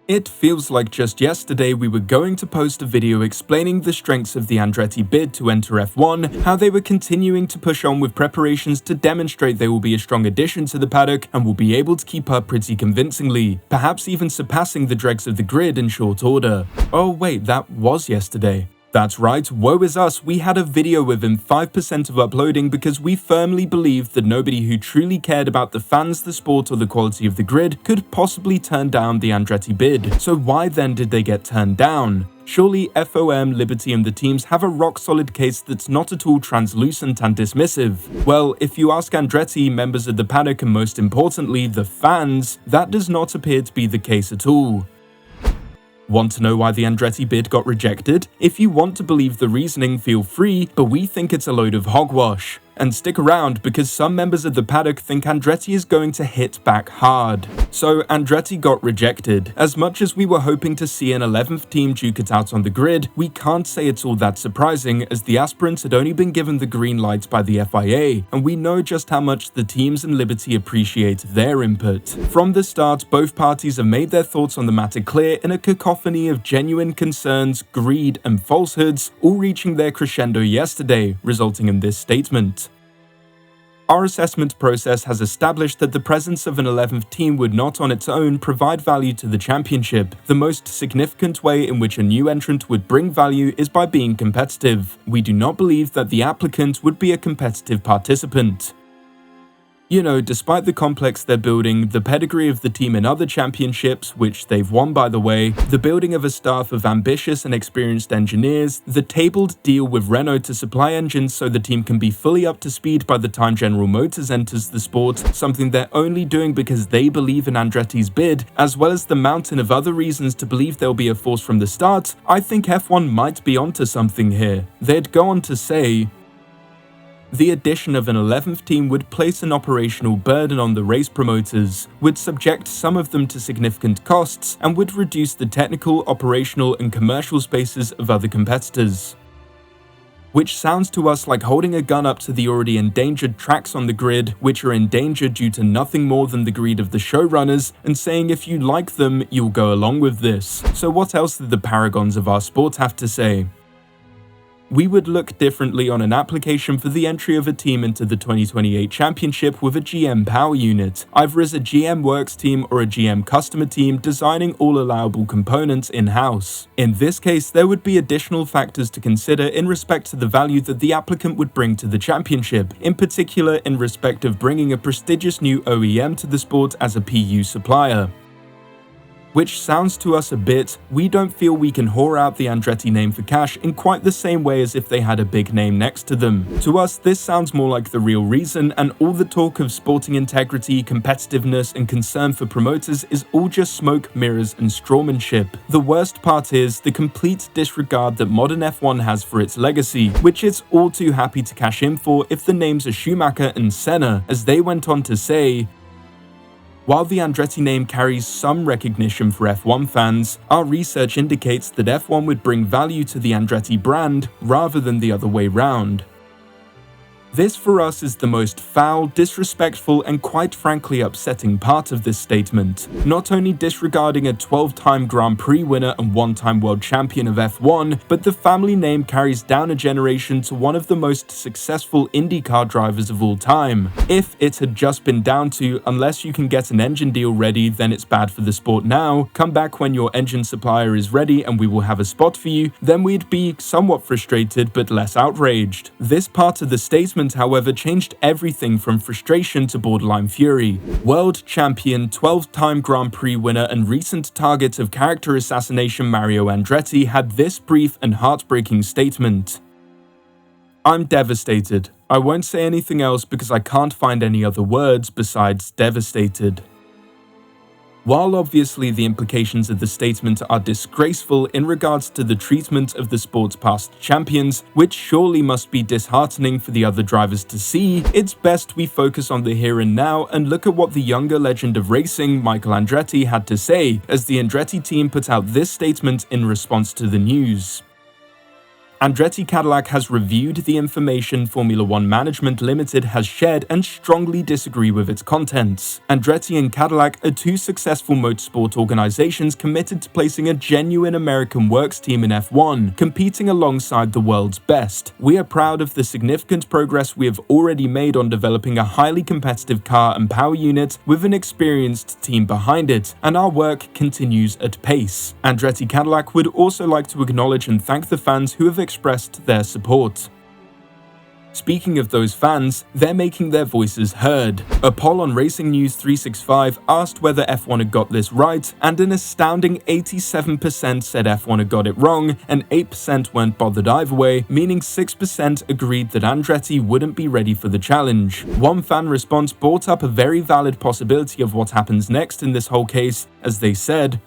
It feels like just yesterday we were going to post a video explaining the strengths of the Andretti bid to enter F1, how they were continuing to push on with preparations to demonstrate they will be a strong addition to the paddock and will be able to keep up pretty convincingly, perhaps even surpassing the dregs of the grid in short order. Oh wait, that was yesterday. That's right, woe is us, we had a video within 5% of uploading because we firmly believed that nobody who truly cared about the fans, the sport, or the quality of the grid could possibly turn down the Andretti bid. So why then did they get turned down? Surely FOM, Liberty and the teams have a rock-solid case that's not at all translucent and dismissive. Well, if you ask Andretti, members of the paddock, and most importantly, the fans, that does not appear to be the case at all. Want to know why the Andretti bid got rejected? If you want to believe the reasoning, feel free, but we think it's a load of hogwash. And stick around because some members of the paddock think Andretti is going to hit back hard. So Andretti got rejected. As much as we were hoping to see an 11th team duke it out on the grid, we can't say it's all that surprising as the aspirants had only been given the green light by the FIA, and we know just how much the teams and Liberty appreciate their input. From the start, both parties have made their thoughts on the matter clear in a cacophony of genuine concerns, greed, and falsehoods, all reaching their crescendo yesterday, resulting in this statement. Our assessment process has established that the presence of an 11th team would not on its own provide value to the championship. The most significant way in which a new entrant would bring value is by being competitive. We do not believe that the applicant would be a competitive participant. You know, despite the complex they're building, the pedigree of the team in other championships, which they've won by the way, the building of a staff of ambitious and experienced engineers, the tabled deal with Renault to supply engines so the team can be fully up to speed by the time General Motors enters the sport, something they're only doing because they believe in Andretti's bid, as well as the mountain of other reasons to believe they'll be a force from the start, I think F1 might be onto something here. They'd go on to say, the addition of an 11th team would place an operational burden on the race promoters, would subject some of them to significant costs, and would reduce the technical, operational, and commercial spaces of other competitors. Which sounds to us like holding a gun up to the already endangered tracks on the grid, which are in danger due to nothing more than the greed of the showrunners, and saying if you like them, you'll go along with this. So what else did the paragons of our sport have to say? We would look differently on an application for the entry of a team into the 2028 championship with a GM power unit, either as a GM works team or a GM customer team designing all allowable components in-house. In this case, there would be additional factors to consider in respect to the value that the applicant would bring to the championship, in particular in respect of bringing a prestigious new OEM to the sport as a PU supplier. Which sounds to us a bit, we don't feel we can whore out the Andretti name for cash in quite the same way as if they had a big name next to them. To us, this sounds more like the real reason, and all the talk of sporting integrity, competitiveness, and concern for promoters is all just smoke, mirrors, and strawmanship. The worst part is the complete disregard that modern F1 has for its legacy, which it's all too happy to cash in for if the names are Schumacher and Senna, as they went on to say, while the Andretti name carries some recognition for F1 fans, our research indicates that F1 would bring value to the Andretti brand rather than the other way round. This for us is the most foul, disrespectful, and quite frankly upsetting part of this statement. Not only disregarding a 12-time Grand Prix winner and one-time world champion of F1, but the family name carries down a generation to one of the most successful IndyCar drivers of all time. If it had just been down to, unless you can get an engine deal ready, then it's bad for the sport now, come back when your engine supplier is ready and we will have a spot for you, then we'd be somewhat frustrated but less outraged. This part of the statement, however, changed everything from frustration to borderline fury. World champion, 12-time Grand Prix winner, and recent target of character assassination Mario Andretti had this brief and heartbreaking statement. I'm devastated. I won't say anything else because I can't find any other words besides devastated. While obviously the implications of the statement are disgraceful in regards to the treatment of the sport's past champions, which surely must be disheartening for the other drivers to see, it's best we focus on the here and now and look at what the younger legend of racing, Michael Andretti, had to say, as the Andretti team put out this statement in response to the news. Andretti Cadillac has reviewed the information Formula One Management Limited has shared and strongly disagree with its contents. Andretti and Cadillac are two successful motorsport organizations committed to placing a genuine American works team in F1, competing alongside the world's best. We are proud of the significant progress we have already made on developing a highly competitive car and power unit with an experienced team behind it, and our work continues at pace. Andretti Cadillac would also like to acknowledge and thank the fans who have expressed their support. Speaking of those fans, they're making their voices heard. A poll on Racing News 365 asked whether F1 had got this right, and an astounding 87% said F1 had got it wrong, and 8% weren't bothered either way, meaning 6% agreed that Andretti wouldn't be ready for the challenge. One fan response brought up a very valid possibility of what happens next in this whole case, as they said,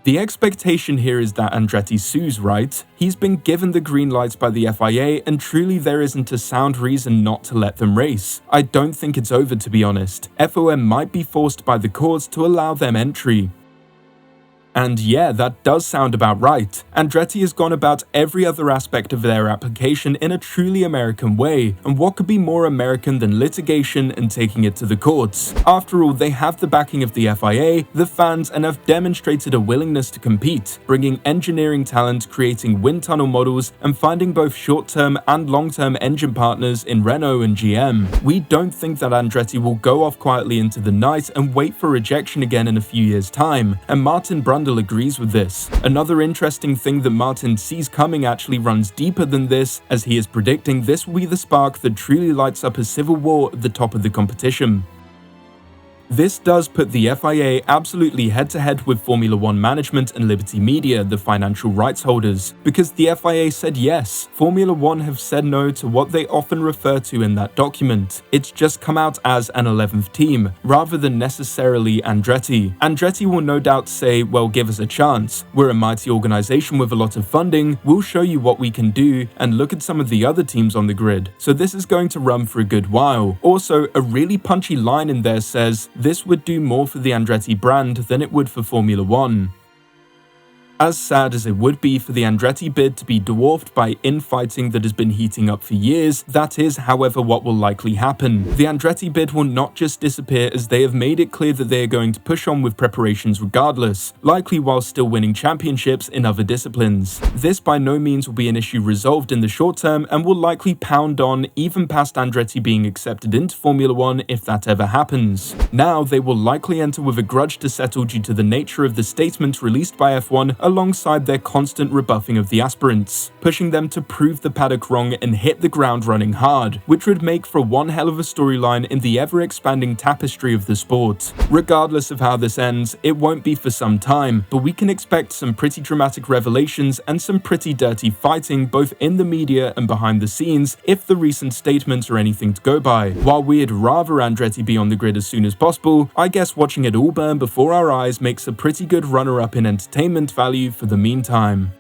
"The expectation here is that Andretti sues, right? He's been given the green light by the FIA, and truly there isn't a sound reason not to let them race. I don't think it's over, to be honest. FOM might be forced by the courts to allow them entry." And yeah, that does sound about right. Andretti has gone about every other aspect of their application in a truly American way, and what could be more American than litigation and taking it to the courts? After all, they have the backing of the FIA, the fans, and have demonstrated a willingness to compete, bringing engineering talent, creating wind tunnel models, and finding both short-term and long-term engine partners in Renault and GM. We don't think that Andretti will go off quietly into the night and wait for rejection again in a few years' time, and Martin Brundle agrees with this. Another interesting thing that Martin sees coming actually runs deeper than this, as he is predicting this will be the spark that truly lights up a civil war at the top of the competition. This does put the FIA absolutely head-to-head with Formula One Management and Liberty Media, the financial rights holders, because the FIA said yes. Formula One have said no to what they often refer to in that document. It's just come out as an 11th team, rather than necessarily Andretti. Andretti will no doubt say, well, give us a chance. We're a mighty organization with a lot of funding, we'll show you what we can do, and look at some of the other teams on the grid. So this is going to run for a good while. Also, a really punchy line in there says, this would do more for the Andretti brand than it would for Formula One. As sad as it would be for the Andretti bid to be dwarfed by infighting that has been heating up for years, that is, however, what will likely happen. The Andretti bid will not just disappear, as they have made it clear that they are going to push on with preparations regardless, likely while still winning championships in other disciplines. This by no means will be an issue resolved in the short term, and will likely pound on even past Andretti being accepted into Formula One if that ever happens. Now, they will likely enter with a grudge to settle due to the nature of the statement released by F1 alongside their constant rebuffing of the aspirants, pushing them to prove the paddock wrong and hit the ground running hard, which would make for one hell of a storyline in the ever-expanding tapestry of the sport. Regardless of how this ends, it won't be for some time, but we can expect some pretty dramatic revelations and some pretty dirty fighting both in the media and behind the scenes if the recent statements are anything to go by. While we'd rather Andretti be on the grid as soon as possible, I guess watching it all burn before our eyes makes a pretty good runner-up in entertainment value for the meantime.